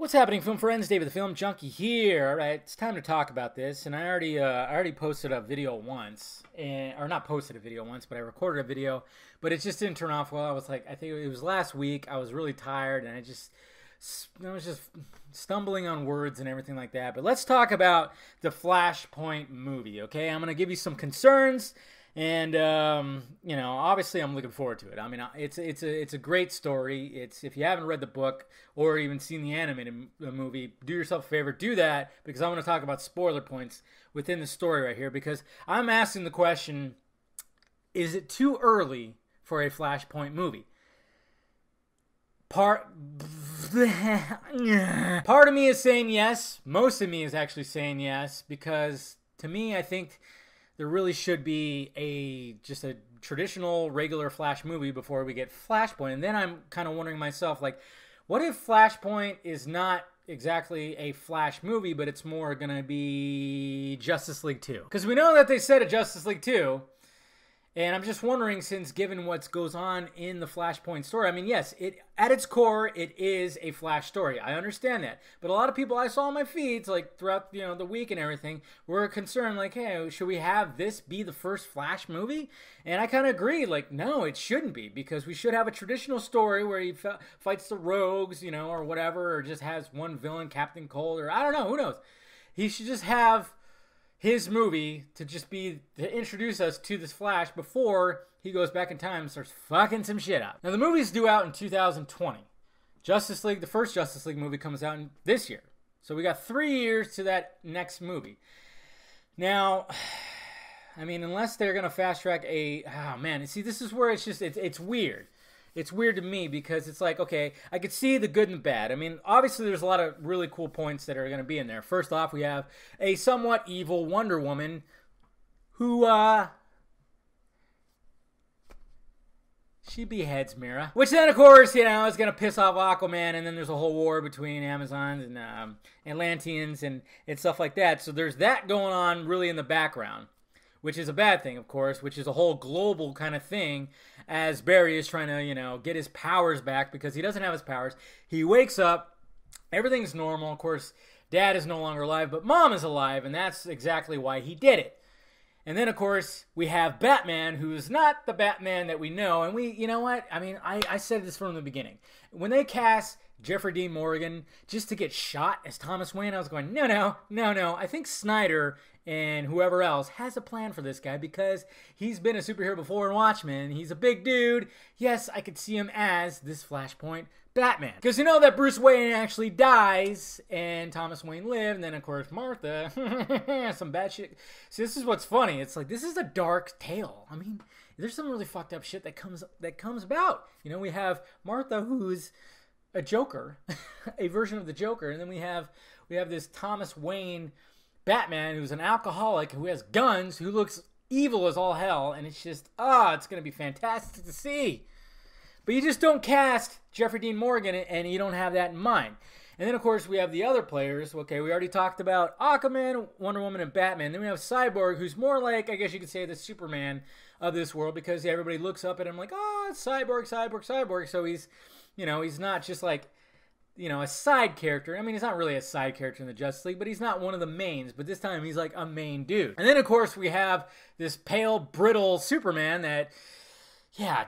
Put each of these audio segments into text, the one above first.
What's happening, film friends? David the Film Junkie here. All right, it's time to talk about this. And I already posted a video once, or not posted a video once, but I recorded a video. But it just didn't turn off well. I was like, I think it was last week. I was really tired, and I was just stumbling on words and everything like that. But let's talk about the Flashpoint movie. Okay, I'm gonna give you some concerns. And obviously, I'm looking forward to it. I mean, it's a great story. If you haven't read the book or even seen the animated movie, do yourself a favor, do that, because I want to talk about spoiler points within the story right here. Because I'm asking the question: is it too early for a Flashpoint movie? Part of me is saying yes. Most of me is actually saying yes, because to me, I think there really should be just a traditional, regular Flash movie before we get Flashpoint. And then I'm kind of wondering myself, like, what if Flashpoint is not exactly a Flash movie, but it's more going to be Justice League 2? Because we know that they said a Justice League 2. And I'm just wondering, since given what goes on in the Flashpoint story, I mean, yes, at its core, it is a Flash story. I understand that. But a lot of people I saw on my feeds, like throughout the week and everything, were concerned, like, hey, should we have this be the first Flash movie? And I kind of agree, like, no, it shouldn't be, because we should have a traditional story where he fights the rogues, or whatever, or just has one villain, Captain Cold, or I don't know, who knows. He should just have his movie to introduce us to this Flash before he goes back in time and starts fucking some shit up. Now, the movie's due out in 2020. Justice League, the first Justice League movie, comes out this year. So we got 3 years to that next movie. Now, I mean, unless they're going to fast track see, this is where it's weird. It's weird to me, because it's like, okay, I could see the good and the bad. I mean, obviously there's a lot of really cool points that are going to be in there. First off, we have a somewhat evil Wonder Woman who, she beheads Mira. Which then, of course, is going to piss off Aquaman, and then there's a whole war between Amazons and Atlanteans and stuff like that. So there's that going on really in the background, which is a bad thing, of course, which is a whole global kind of thing, as Barry is trying to, get his powers back, because he doesn't have his powers. He wakes up, everything's normal. Of course, Dad is no longer alive, but Mom is alive, and that's exactly why he did it. And then, of course, we have Batman, who's not the Batman that we know. And you know what? I mean, I said this from the beginning. When they cast Jeffrey Dean Morgan just to get shot as Thomas Wayne, I was going, no. I think Snyder and whoever else has a plan for this guy, because he's been a superhero before in Watchmen. He's a big dude. Yes, I could see him as this Flashpoint Batman. Because you know that Bruce Wayne actually dies and Thomas Wayne lived, and then of course Martha, some bad shit. See, this is what's funny. It's like, this is a dark tale. I mean, there's some really fucked up shit that comes about. We have Martha, who's a Joker, a version of the Joker, and then we have this Thomas Wayne Batman, who's an alcoholic, who has guns, who looks evil as all hell, and it's just, it's going to be fantastic to see. But you just don't cast Jeffrey Dean Morgan, and you don't have that in mind. And then, of course, we have the other players. Okay, we already talked about Aquaman, Wonder Woman, and Batman. Then we have Cyborg, who's more like, I guess you could say, the Superman of this world, because everybody looks up at him like, it's Cyborg. So he's, he's not just like, a side character. I mean, he's not really a side character in the Justice League, but he's not one of the mains. But this time, he's like a main dude. And then, of course, we have this pale, brittle Superman that,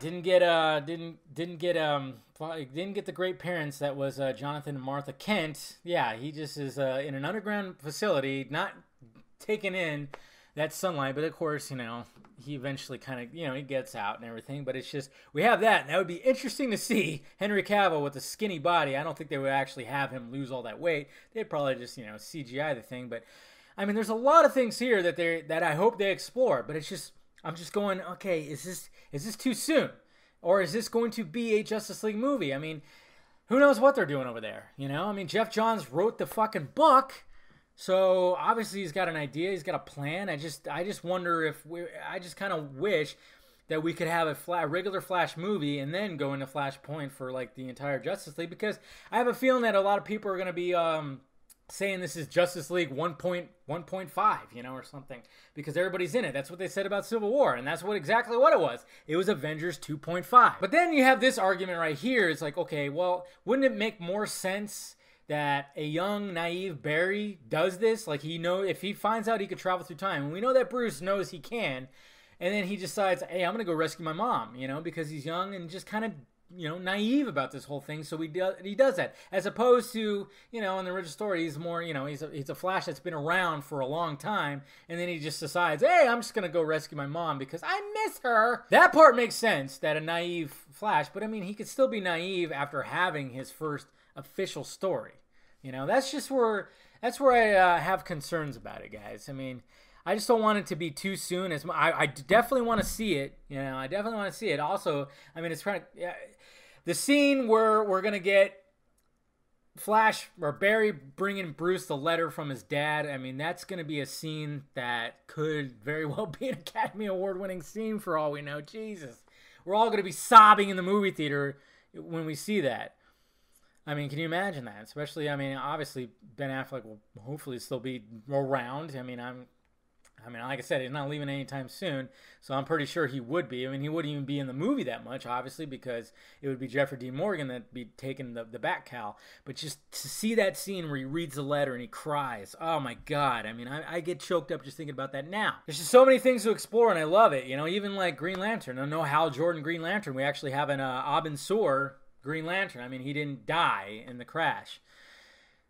didn't get the great parents that was Jonathan and Martha Kent. Yeah, he just is in an underground facility, not taking in that sunlight. But of course, he eventually kind of, he gets out and everything. But it's just, we have that. And that would be interesting to see Henry Cavill with a skinny body. I don't think they would actually have him lose all that weight. They'd probably just, CGI the thing. But I mean, there's a lot of things here that I hope they explore. But it's just, I'm just going, okay, is this too soon? Or is this going to be a Justice League movie? I mean, who knows what they're doing over there, I mean, Jeff Johns wrote the fucking book, so obviously he's got an idea, he's got a plan. I just wonder I just kind of wish that we could have a regular Flash movie and then go into Flashpoint for, like, the entire Justice League, because I have a feeling that a lot of people are going to be saying this is Justice League 1.5, or something, because everybody's in it. That's what they said about Civil War, and that's exactly what it was. It was Avengers 2.5. But then you have this argument right here. It's like, okay, well, wouldn't it make more sense that a young, naive Barry does this. Like, if he finds out he could travel through time, and we know that Bruce knows he can, and then he decides, hey, I'm going to go rescue my mom, because he's young and just kind of, naive about this whole thing. So he does that, as opposed to, in the original story, he's more, he's a Flash that's been around for a long time, and then he just decides, hey, I'm just gonna go rescue my mom because I miss her. That part makes sense, that a naive Flash, but I mean, he could still be naive after having his first official story. That's where I have concerns about it, guys. I mean, I just don't want it to be too soon. I definitely want to see it. I definitely want to see it. Also, I mean, it's trying to, the scene where we're gonna get Flash or Barry bringing Bruce the letter from his dad. I mean, that's gonna be a scene that could very well be an Academy Award-winning scene for all we know. Jesus, we're all gonna be sobbing in the movie theater when we see that. I mean, can you imagine that? Especially, I mean, obviously Ben Affleck will hopefully still be around. I mean, like I said, he's not leaving anytime soon, so I'm pretty sure he would be. I mean, he wouldn't even be in the movie that much, obviously, because it would be Jeffrey Dean Morgan that'd be taking the back cowl. But just to see that scene where he reads the letter and he cries, oh my God. I mean, I get choked up just thinking about that now. There's just so many things to explore, and I love it. Even like Green Lantern. I know Hal Jordan Green Lantern. We actually have an Abin Sur Green Lantern. I mean, he didn't die in the crash.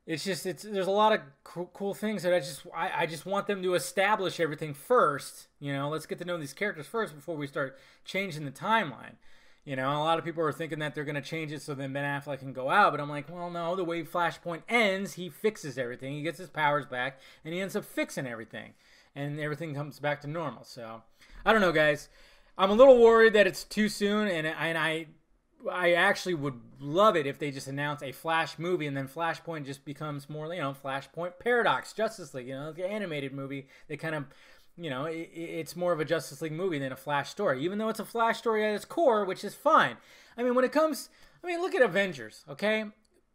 It's just, there's a lot of cool things that I just want them to establish everything first. Let's get to know these characters first before we start changing the timeline. A lot of people are thinking that they're going to change it so then Ben Affleck can go out, but I'm like, well, no, the way Flashpoint ends, he fixes everything. He gets his powers back, and he ends up fixing everything, and everything comes back to normal. So, I don't know, guys. I'm a little worried that it's too soon, and I actually would love it if they just announce a Flash movie and then Flashpoint just becomes more, Flashpoint Paradox, Justice League, the animated movie. They kind of, it's more of a Justice League movie than a Flash story, even though it's a Flash story at its core, which is fine. I mean, look at Avengers, okay?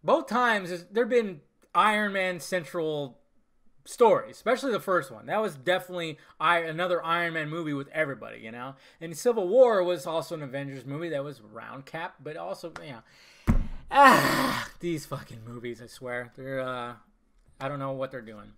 Both times there have been Iron Man central story, especially the first one. That was definitely another Iron Man movie with everybody, And Civil War was also an Avengers movie that was round cap, but also, these fucking movies, I swear. They're, I don't know what they're doing.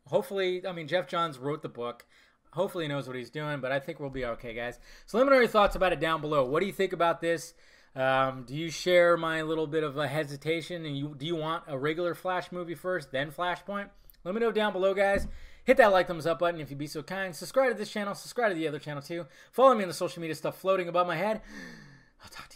Hopefully, I mean, Jeff Johns wrote the book. Hopefully he knows what he's doing, but I think we'll be okay, guys. So let me know your thoughts about it down below. What do you think about this? Do you share my little bit of a hesitation? And do you want a regular Flash movie first, then Flashpoint? Let me know down below, guys. Hit that like, thumbs up button if you'd be so kind. Subscribe to this channel. Subscribe to the other channel, too. Follow me on the social media stuff floating above my head. I'll talk to you.